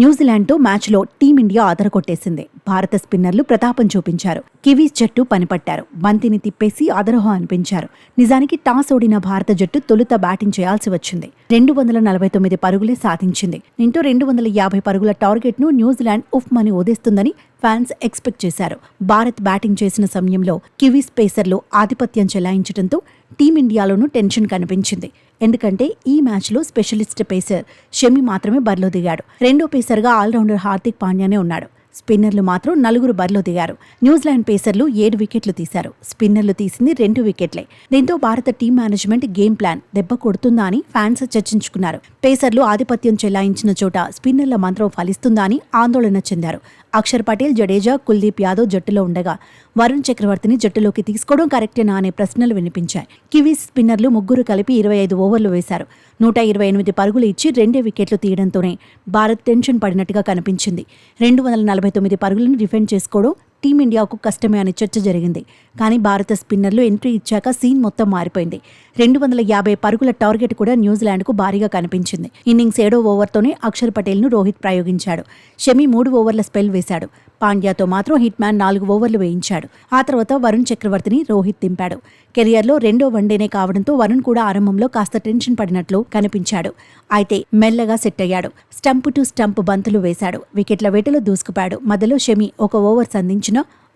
న్యూజిలాండ్తో మ్యాచ్లో టీమిండియా అదరగొట్టేసింది. భారత స్పిన్నర్లు ప్రతాపం చూపించారు. కివీస్ జట్టు పనిపట్టారు. బంతిని తిప్పేసి అదరహో అనిపించారు. నిజానికి టాస్ ఓడిన భారత జట్టు తొలుత బ్యాటింగ్ చేయాల్సి వచ్చింది. 249 పరుగులే సాధించింది. దీంతో 250 పరుగుల టార్గెట్ను న్యూజిలాండ్ ఉఫ్మని ఓదేస్తుందని ఫ్యాన్స్ ఎక్స్పెక్ట్ చేశారు. భారత్ బ్యాటింగ్ చేసిన సమయంలో కివీస్ పేసర్లు ఆధిపత్యం చెలాయించడంతో టీమిండియాలోనూ టెన్షన్ కనిపించింది. ఎందుకంటే ఈ మ్యాచ్లో స్పెషలిస్ట్ పేసర్ షమి మాత్రమే బరిలో దిగాడు. రెండో పేసర్గా ఆల్రౌండర్ హార్దిక్ పాండ్యానే ఉన్నాడు. స్పిన్నర్లు మాత్రం 4 బరిలో దిగారు. న్యూజిలాండ్ పేసర్లు 7 వికెట్లు తీశారు. స్పిన్నర్లు తీసింది 2 వికెట్లే. దీంతో భారత టీం మేనేజ్మెంట్ గేమ్ ప్లాన్ దెబ్బ కొడుతుందా అని ఫ్యాన్స్ చర్చించుకున్నారు. పేసర్లు ఆధిపత్యం చెలాయించిన చోట స్పిన్నర్ల మంత్రం ఫలిస్తుందా అని ఆందోళన చెందారు. అక్షర్ పటేల్, జడేజా, కుల్దీప్ యాదవ్ జట్టులో ఉండగా వరుణ్ చక్రవర్తిని జట్టులోకి తీసుకోవడం కరెక్టేనా అనే ప్రశ్నలు వినిపించాయి. కివీస్ స్పిన్నర్లు 3 కలిపి 25 ఓవర్లు వేశారు. 128 పరుగులు ఇచ్చి 2 వికెట్లు తీయడంతోనే భారత్ టెన్షన్ పడినట్టుగా కనిపించింది. 249 పరుగులను డిఫెండ్ చేసుకోవడం టీమిండియాకు కష్టమే అనే చర్చ జరిగింది. కానీ భారత స్పిన్నర్లు ఎంట్రీ ఇచ్చాక సీన్ మొత్తం మారిపోయింది. 250 పరుగుల టార్గెట్ కూడా న్యూజిలాండ్కు భారీగా కనిపించింది. ఇన్నింగ్స్ 7వ ఓవర్తోనే అక్షర్ పటేల్ను రోహిత్ ప్రయోగించాడు. షమి 3 ఓవర్ల స్పెల్ వేశాడు. పాండ్యాతో మాత్రం హిట్ మ్యాన్ 4 ఓవర్లు వేయించాడు. ఆ తర్వాత వరుణ్ చక్రవర్తిని రోహిత్ దింపాడు. కెరియర్లో 2వ వన్డేనే కావడంతో వరుణ్ కూడా ఆరంభంలో కాస్త టెన్షన్ పడినట్లు కనిపించాడు. అయితే మెల్లగా సెట్ అయ్యాడు. స్టంప్ టు స్టంప్ బంతులు వేశాడు. వికెట్ల వేటలో దూసుకుపాడు. మధ్యలో షమి 1 ఓవర్ సంధించినా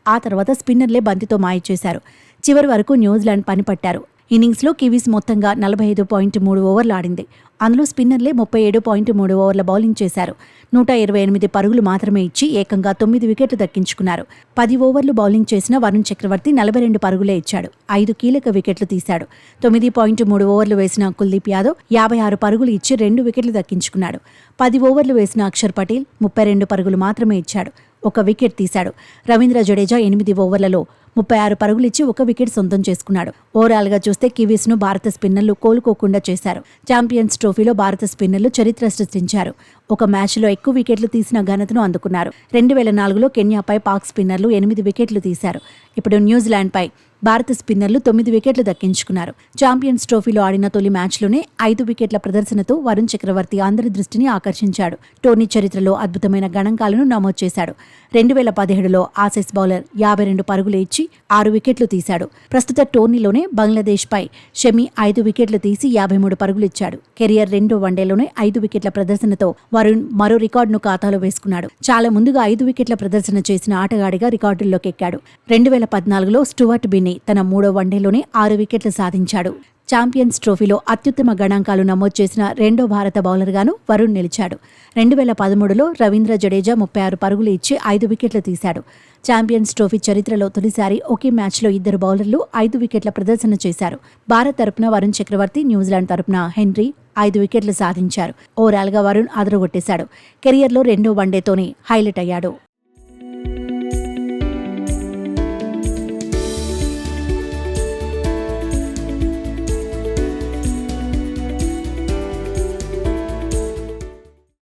ఆ తర్వాత స్పిన్నర్లే బంతితో మాయ చేశారు. చివరి వరకు న్యూజిలాండ్ పనిపట్టారు. ఇన్నింగ్స్లో కివీస్ మొత్తంగా 45.3 ఓవర్లు ఆడింది. అందులో స్పిన్నర్లే 37.3 ఓవర్ల బౌలింగ్ చేశారు. 128 పరుగులు మాత్రమే ఇచ్చి ఏకంగా 9 వికెట్లు దక్కించుకున్నారు. 10 ఓవర్లు బౌలింగ్ చేసిన వరుణ్ చక్రవర్తి 42 పరుగులే ఇచ్చాడు. 5 కీలక వికెట్లు తీశాడు. 9.3 ఓవర్లు వేసిన కుల్దీప్ యాదవ్ 56 పరుగులు ఇచ్చి 2 వికెట్లు దక్కించుకున్నాడు. 10 ఓవర్లు వేసిన అక్షర్ పటేల్ 32 పరుగులు మాత్రమే ఇచ్చాడు. 1 వికెట్ తీశాడు. రవీంద్ర జడేజా 8 ఓవర్లలో 36 పరుగులిచ్చి 1 వికెట్ సొంతం చేసుకున్నాడు. ఓవరాల్గా చూస్తే కివీస్ను భారత స్పిన్నర్లు కోలుకోకుండా చేశారు. ఛాంపియన్స్ ట్రోఫీలో భారత స్పిన్నర్లు చరిత్ర సృష్టించారు. ఒక మ్యాచ్లో ఎక్కువ వికెట్లు తీసిన ఘనతను అందుకున్నారు. 2004లో కెన్యాపై పాక్ స్పిన్నర్లు 8 వికెట్లు తీశారు. ఇప్పుడు న్యూజిలాండ్పై భారత స్పిన్నర్లు 9 వికెట్లు దక్కించుకున్నారు. ఛాంపియన్స్ ట్రోఫీలో ఆడిన తొలి మ్యాచ్లోనే 5 వికెట్ల ప్రదర్శనతో వరుణ్ చక్రవర్తి అందరి దృష్టిని ఆకర్షించాడు. టోర్నీ చరిత్రలో అద్భుతమైన గణాంకాలను నమోదు చేశాడు. 2017లో ఆసీస్ బౌలర్ 52 పరుగులు ఇచ్చి 6 వికెట్లు తీశాడు. ప్రస్తుత టోర్నీలోనే బంగ్లాదేశ్పై షమి 5 వికెట్లు తీసి 53 పరుగులు ఇచ్చాడు. కెరియర్ 2వ వన్డేలోనే 5 వికెట్ల ప్రదర్శనతో వరుణ్ మరో రికార్డును ఖాతాలో వేసుకున్నాడు. చాలా ముందుగా 5 వికెట్ల ప్రదర్శన చేసిన ఆటగాడిగా రికార్డుల్లోకి ఎక్కాడు. 2014లో స్టూవర్ట్ బిన్నీ తన 3వ వన్డేలోనే 6 వికెట్లు సాధించాడు. ఛాంపియన్స్ ట్రోఫీలో అత్యుత్తమ గణాంకాలు నమోదు చేసిన 2వ భారత బౌలర్గాను వరుణ్ నిలిచాడు. 2013లో రవీంద్ర జడేజా 36 పరుగులు ఇచ్చి 5 వికెట్లు తీశాడు. ఛాంపియన్స్ ట్రోఫీ చరిత్రలో తొలిసారి ఒకే మ్యాచ్లో 2 బౌలర్లు 5 వికెట్ల ప్రదర్శన చేశారు. భారత్ తరపున వరుణ్ చక్రవర్తి, న్యూజిలాండ్ తరపున హెన్రీ 5 వికెట్లు సాధించారు. ఓవరాల్గా వరుణ్ అదరగొట్టేశాడు. కెరియర్లో 2వ వన్డేతోనే హైలైట్ అయ్యాడు.